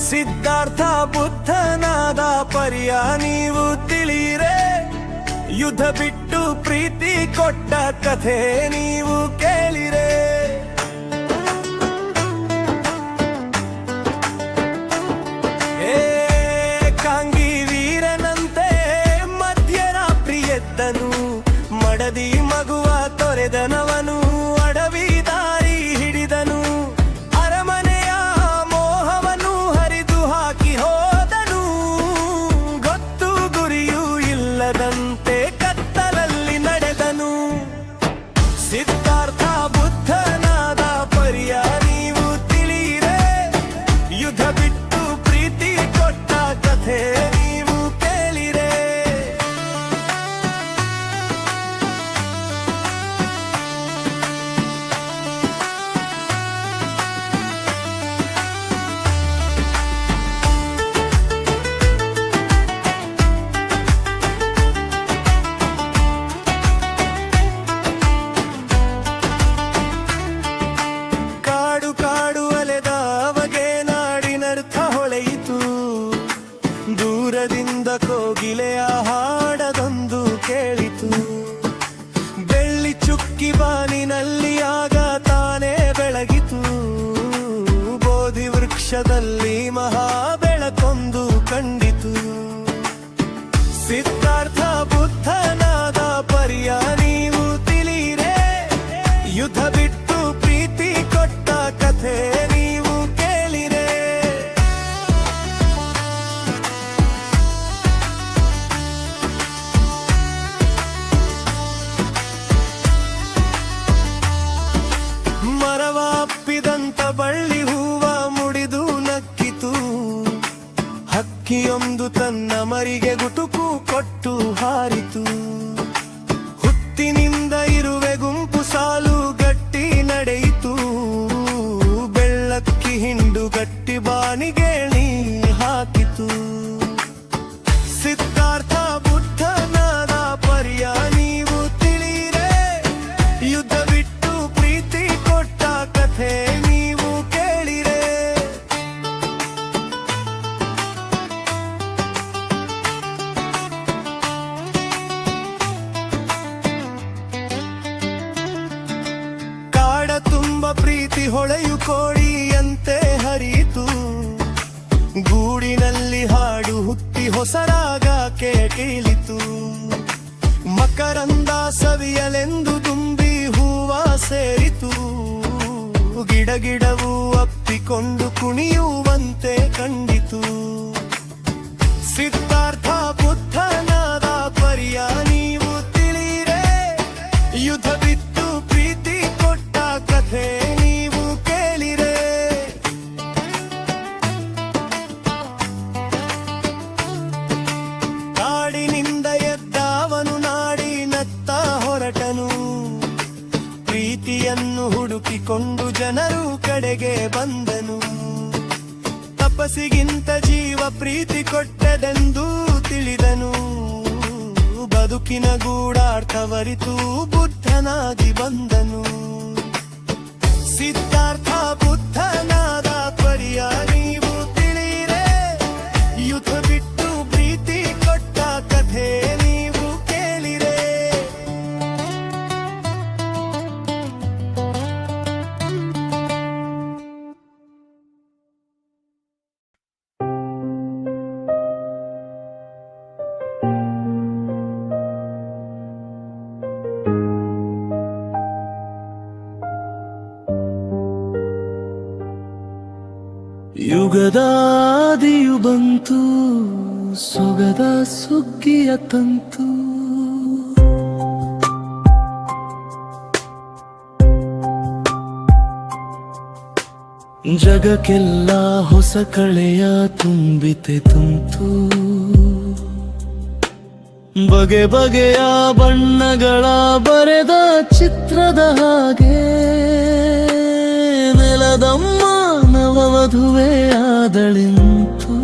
ಸಿದ್ಧಾರ್ಥ ಬುದ್ಧನಾದ ಪರಿಯ ನೀವು ತಿಳಿರೆ, ಯುದ್ಧ ಬಿಟ್ಟು ಪ್ರೀತಿ ಕೊಟ್ಟ ಕಥೆ ನೀವು ಕೇಳಿರೆ. ಕಾಂಗಿ ವೀರನಂತೆ ಮಧ್ಯರಾತ್ರಿ ಎದ್ದನು, ಮಡದಿ ಮಗುವ ತೊರೆದನವನು, ಅಡವಿ ದಾರಿ ಹಿಡಿದನು, ಅರಮನೆಯ ಮೋಹವನ್ನು ಹರಿದು ಹಾಕಿ ಹೋದನು. ಗೊತ್ತು ಗುರಿಯೂ ಇಲ್ಲದಂತೆ ಕತ್ತಲಲ್ಲಿ ನಡೆದನು. ಸಿದ್ಧಾರ್ಥ ಬುದ್ಧನಾದ ಪರಿಯ ನೀವು ತಿಳಿರೆ, ಯುದ್ಧ ಬಿಟ್ಟು ಪ್ರೀತಿ ಕೊಟ್ಟ ಕಥೆ ನೀವು ಕೇಳಿರೆ. ಕಾಡು ಕಾಡು ಅಲೆದ ಅವಗೆ ನಾಡಿನರ್ಥ ಹೊಳೆಯಿತು, ದೂರದಿಂದ ಕೋಗಿಲೆಯ ಹಾಡದೊಂದು ಕೇಳಿತು. ಬೆಳ್ಳಿ ಚುಕ್ಕಿ ಬಾನಿನಲ್ಲಿ ಆಗ ತಾನೇ ಬೆಳಗಿತು, ಬೋಧಿ ವೃಕ್ಷದಲ್ಲಿ ಮಹಾ ಬೆಳಕೊಂದು ಕಂಡಿತು. ಸಿದ್ಧಾರ್ಥ ಬುದ್ಧನಾದ ಪರಿಯ ನೀವು ತಿಳಿರೆ, ಯುದ್ಧ ಬಿಟ್ಟು ಪ್ರೀತಿ ಕೊಟ್ಟ ಕಥೆ ನೀವು ಕೇಳಿರೆ. ಮರವ ಅಪ್ಪಿದಂತ ಬಳ್ಳಿ ಹೂವ ಮುಡಿದು ನಕ್ಕಿತು, ಹಕ್ಕಿಯೊಂದು ತನ್ನ ಮರಿಗೆ ಗುಟುಕು ಕೊಟ್ಟು ಹಾರಿತು. ಹುತ್ತಿನಿಂದ ಇರುವೆ ಗುಂಪು ಸಾಲು ಗಟ್ಟಿ ನಡೆಯಿತು, ಬೆಳ್ಳಕ್ಕಿ ಹಿಂಡು ಗಟ್ಟಿ ಬಾನಿಗೇಣಿ ಹಾಕಿತು. ಸಿದ್ಧಾರ್ಥ ಬುದ್ಧನಾದ ಪರಿಯ ನೀವು ತಿಳಿರೆ, ಯುದ್ಧ ಬಿಟ್ಟು ಪ್ರೀತಿ ಕೊಟ್ಟ ಕಥೆ ನೀವು ಕೇಳಿರೆ. ಕಾಡ ತುಂಬ ಪ್ರೀತಿ ಹೊಳೆಯು ಕೋಡಿಯಂತೆ ಹರಿಯಿತು, ಗೂಡಿನಲ್ಲಿ ಹಾಡು ಹುಟ್ಟಿ ಹೊಸರಾಗ ಕೇಳಿತು. ಮಕರಂದ ಸವಿಯಲೆಂದು ತುಂಬಿ ಹೂವ ಸೇರಿತು, ಗಿಡ ಗಿಡವು ಅಪ್ಪಿಕೊಂಡು ಕುಣಿಯುವಂತೆ ಕಂಡಿತು. ಸಿದ್ಧಾರ್ಥ ಬುದ್ಧನಾದ ಪರಿಯ ನೀವು ತಿಳಿರೆ, ಯುದ್ಧ ಬಿಟ್ಟು ಪ್ರೀತಿ ಕೊಟ್ಟ ಕಥೆ ನೀವು ಕೇಳಿರೆ. ಕಾಡಿನಿಂದ ಎದ್ದವನು ನಾಡಿನತ್ತ ಹೊರಟನು, ಪ್ರೀತಿಯನ್ನು ಹುಡುಕಿಕೊಂಡು ಜನರು ಕಡೆಗೆ ಬಂದನು. ತಪಸ್ಸಿಗಿಂತ ಜೀವ ಪ್ರೀತಿ ಕೊಟ್ಟದೆಂದು ತಿಳಿದನು, ಬದುಕಿನ ಗೂಢಾರ್ಥವರಿತು ಬುದ್ಧನಾಗಿ ಬಂದನು. ಸಿದ್ಧಾರ್ಥ ಬುದ್ಧನಾದ ಪರಿಯ ನೀವು ತಿಳಿರೆ, ಯುದ್ಧ ಬಿಟ್ಟು ಪ್ರೀತಿ ಕೊಟ್ಟ ಕಥೆ ನೀವು ಕೇಳಿರೆ. ಯುಗದಾದಿಯು ಬಂತು, ಸೊಗದ ಸುಗ್ಗಿಯ ತಂತು. ಜಗಕ್ಕೆಲ್ಲ ಹೊಸ ಕಳೆಯ ತುಂಬಿತೆ ತುಂತು, ಬಗೆ ಬಗೆಯ ಬಣ್ಣಗಳ ಬರೆದ ಚಿತ್ರದ ಹಾಗೆ ನೆಲದಮ್ಮ ನವವಧುವೆ ಆದಳಿಂತು.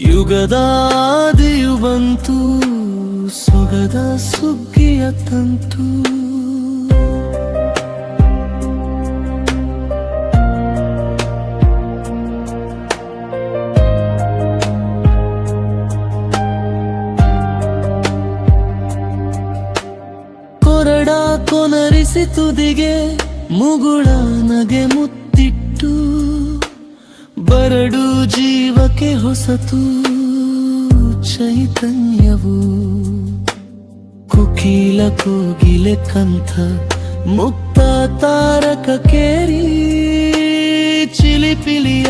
ಯುಗದಾದಿಯು ಬಂತು, ಸೊಗದ ಸುಗ್ಗಿಯ ತಂತು. ತುದಿಗೆ ಮುಗುಳ ನಗೆ ಮುತ್ತಿಟ್ಟು ಬರಡು ಜೀವಕ್ಕೆ ಹೊಸತು ಚೈತನ್ಯವು ಕುಕೀಲ ಕೋಗಿಲೆ ಕಂಥ ಮುಕ್ತ ತಾರಕ ಕೇರಿ ಚಿಲಿಪಿಲಿಯ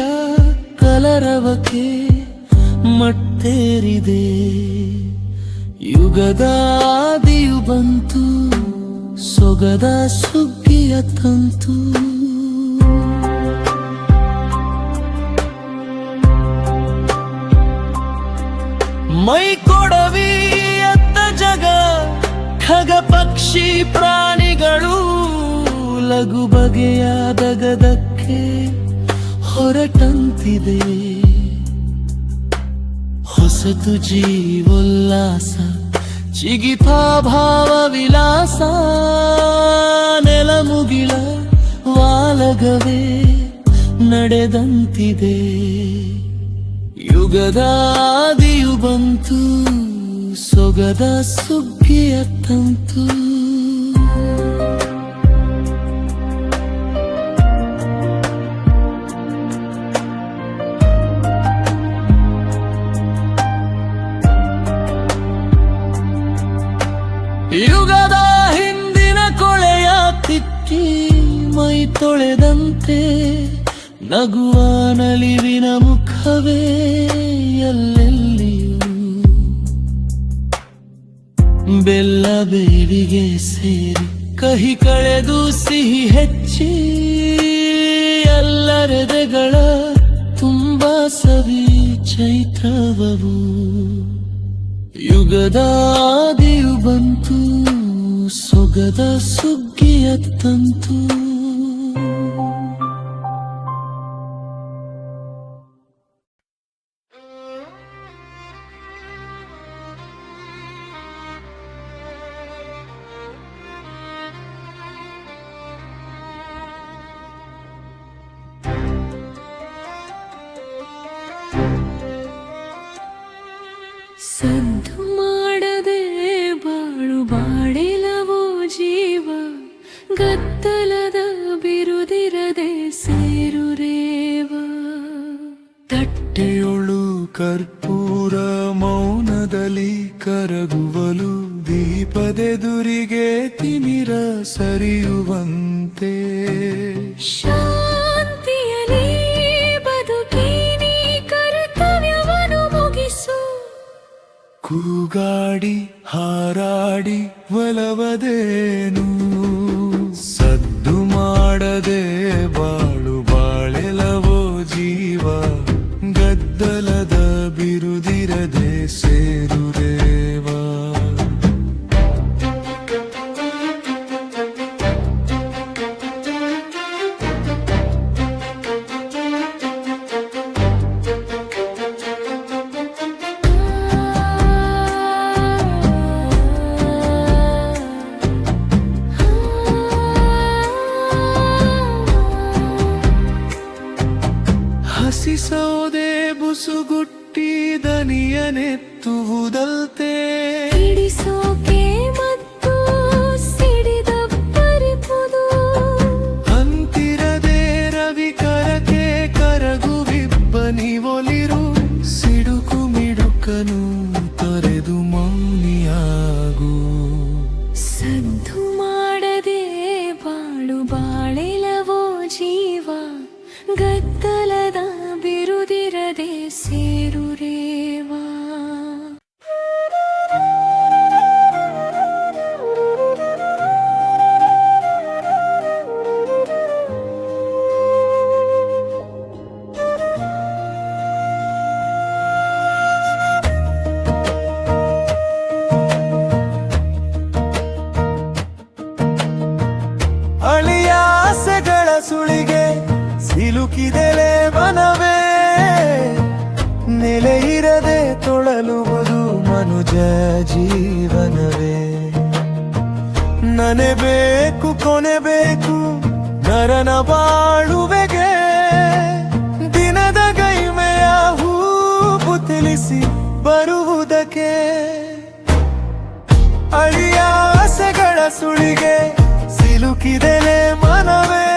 ಕಲರವಕ್ಕೆ ಮಟ್ಟೇರಿದೆ ಯುಗದಾದಿಯು ಬಂತು ಸೊಗದ ಸುಗ್ಗಿಯ ತಂತು ಮೈ ಕೊಡವಿ ಎತ್ತ ಜಗ ಖಗ ಪಕ್ಷಿ ಪ್ರಾಣಿಗಳು ಲಘು ಬಗೆಯ ದಗದಕ್ಕೆ ಹೊರಟಂತಿದೆ ಹೊಸತು ಜೀವೋಲ್ಲಾಸ ಚಿಗಿತಾ ಭಾವ ವಿಲಾಸ ನೆಲ ಮುಗಿಲ ವಾಲಗವೇ ನಡೆದಂತಿದೆ ಯುಗದಾದಿಯು ಬಂತು ಸೊಗದ ಸುಗ್ಗಿಯ ತಂತು ಯುಗದ ಹಿಂದಿನ ಕೊಳೆಯ ತಿಕ್ಕಿ ಮೈ ತೊಳೆದಂತೆ ನಗುವ ನಲಿವಿನ ಮುಖವೇ ಎಲ್ಲೆಲ್ಲಿಯೂ ಬೆಲ್ಲ ಬೇವಿಗೆ ಸೇರಿ ಕಹಿ ಕಳೆದು ಸಿಹಿ ಹೆಚ್ಚಿ ಎಲ್ಲರೆದೆಗಳ ತುಂಬ ಸವಿ ಚೈತ್ರವವು ಯುಗದಾದಿಯು ಬಂತು ಸೊಗದ ಸುಗ್ಗಿಯ ತಂತು ಸದ್ದು ಮಾಡದೆ ಬಾಳು ಬಾಳೆಲವೋ ಜೀವ ಗದ್ದಲದ ಬಿರುದಿರದೆ ಸೇರುರೇವ ತಟ್ಟೆಯೊಳು ಕರ್ಪೂರ ಮೌನದಲ್ಲಿ ಕರಗುವಲು ದೀಪದೆದುರಿಗೆ ತಿಮಿರ ಸರಿಯುವಂತೆ ಶಾಂತಿಯಲಿ ಬದುಕಿನಿ ಕರ್ತವ್ಯವನ್ನು ಮುಗಿಸು ಕೂಗಾಡಿ ಹಾರಾಡಿ ಒಲವದೇನು ಸದ್ದು ಮಾಡದೆ ಬಾಳು ಬಾಳೆಲವೋ ಜೀವ ಗದ್ದಲದ ಬಿರುದಿರದೆ ಸೇರುರೇವ ಹಸಿಸೋದೆ ಬುಸುಗುಟ್ಟಿ ದನಿಯನೆತ್ತುವುದಲ್ತೆ ಹಿಡಿಸೋಕೆ ಮತ್ತು ಸಿಡಿದ ಪರಿಪುದು ಅಂತಿರದೆ ರವಿ ಕರಕೆ ಕರಗುವಿಬ್ಬನಿ ಒಲಿರು ಸಿಡುಕು ಮಿಡುಕನು ತೊರೆದು ಮೌನಿಯಾಗು ಸದ್ದು ಮಾಡದೆ ಬಾಳು ಬಾಳೆಲವೋ ಜೀವ ಗದ್ದಲದ ಬಿರುದಿರದೆ ಸೇರುರೇವಾ ಅಳಿಯಾಸೆಗಳ ಸುಳಿಗೆ ಸಿಲುಕಿದೆಲೆ ಮನವೇ ನೆಲೆ ಇರದೆ ತೊಳಲುವುದು ಮನುಜ ಜೀವನವೇ ನನೆ ಬೇಕು ಕೊನೆ ಬೇಕು ನರನ ಬಾಳುವೆಗೆ ದಿನದ ಗೈಮೆಯ ಹೂವು ತಿಳಿಸಿ ಬರುವುದಕ್ಕೆ ಅಳಿಯಾಸೆಗಳ ಸುಳಿಗೆ ಸಿಲುಕಿದೆಲೆ ಮನವೇ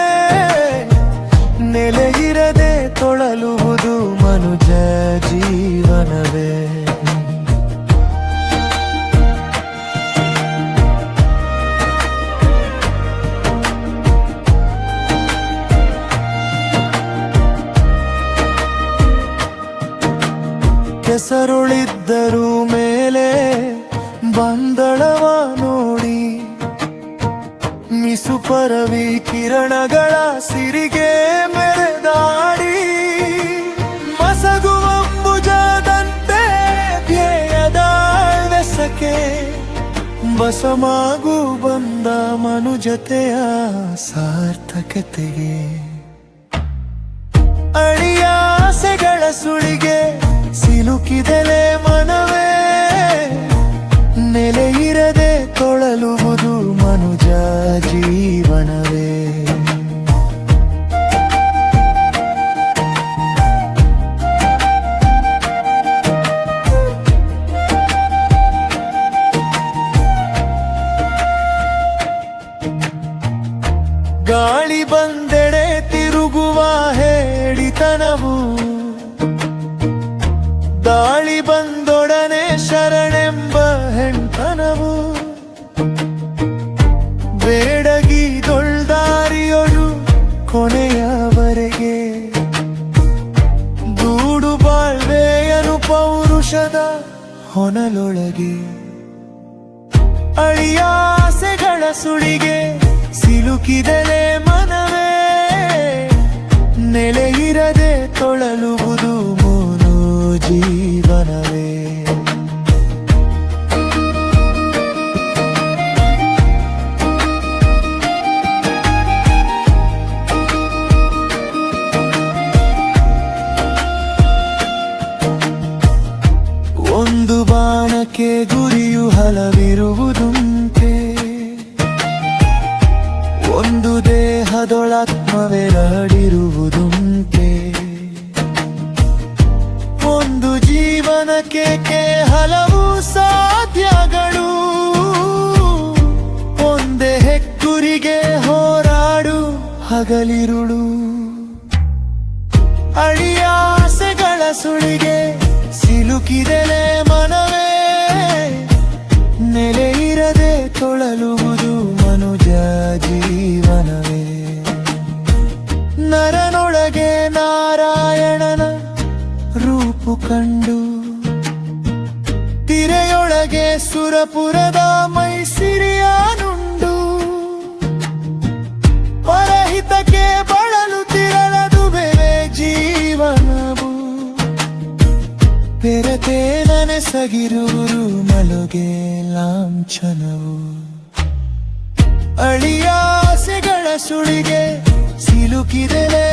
ನೆಲೆಯಿರದೆ ತೊಳಲುವುದು ಮನುಜ ಜೀವನವೇ. ಕೆಸರುಳಿದ್ದರೂ ಮೇಲೆ ಬಂದಳವ ನೋಡಿ, ಮಿಸುಪರವಿ ಕಿರಣಗಳ ಸಿರಿಗೆ ಮೆರೆದಾಡಿ, ಮಸಗುವಂಬುಜದಂತೆ ಧ್ಯೇಯದ ಬೆಸಕೆ ಬಸಮಾಗು ಬಂದ ಮನುಜತೆಯ ಸಾರ್ಥಕತೆಗೆ. ಅಳಿಯಾಸೆಗಳ ಸುಳಿಗೆ ಸಿಲುಕಿದೆಲೆ ಮನವೇ ನೆಲೆಯಿರದೆ ತೊಳಲುವುದು ಮನುಜ ಜೀವನವೇ. ಗಾಳಿ ಬಂದೆಡೆ ತಿರುಗುವ ಹೇಳಿತನವು, ದಾಳಿ ಬಂದೊಡನೆ ಶರಣೆಂಬ ಹೆಣ್ತನವು. ಬೇಡಗಿದೊಳ್ದಾರಿಯೊಳು ಕೊನೆಯವರೆಗೆ ದೂಡು ಬಾಳ್ವೆಯನು ಪೌರುಷದ ಹೊನಲೊಳಗೆ. ಅಳಿಯಾಸೆಗಳ ಸುಳಿಗೆ ಸಿಲುಕಿದೆಲೆ ಮನವೇ ನೆಲೆಯಿರದೆ ತೊಳಲುವುದು ಮೋನು ಜೀವನವೇ. ಒಂದು ಬಾಣಕ್ಕೆ ಗುರಿಯು ಹಲವಿರುವುದುಂಟೆ, ಒಂದು ದೇಹದೊಳಾತ್ಮವೆರಡಿರುವುದುಂಟೆ. ಒಂದು ಜೀವನಕ್ಕೆ ಹಲವು ಸಾಧ್ಯಗಳು, ಒಂದೇ ಹೆಗ್ಗುರಿಗೆ ಹೋರಾಡು ಹಗಲಿರುಳು. ಅಳಿಯಾಸೆಗಳ ಸುಳಿಗೆ ಸಿಲುಕಿದೆಲೆ ಮನವೇ ನೆಲೆಯಿರದೆ ತೊಳಲುವುದು ಮನುಜ ಜೀವನವೇ. ನರನೊಳಗೆ ನಾರಾಯಣನ ರೂಪು ಕಂಡು, ತಿರೆಯೊಳಗೆ ಸುರಪುರದ ಮೈಸಿರಿಯ ನುಂಡು, ಪರಹಿತಕ್ಕೆ ಬಳಲು ತಿರಳದುಬೆವೆ ಜೀವನವು. ಬೆರತೆ ನನಸಗಿರುವುದು ಮಲುಗೆ ಲಾಂಛನವು. ಅಳಿಯಾಸೆಗಳ ಸುಳಿಗೆ ಸಿಲುಕಿದೆಲೆ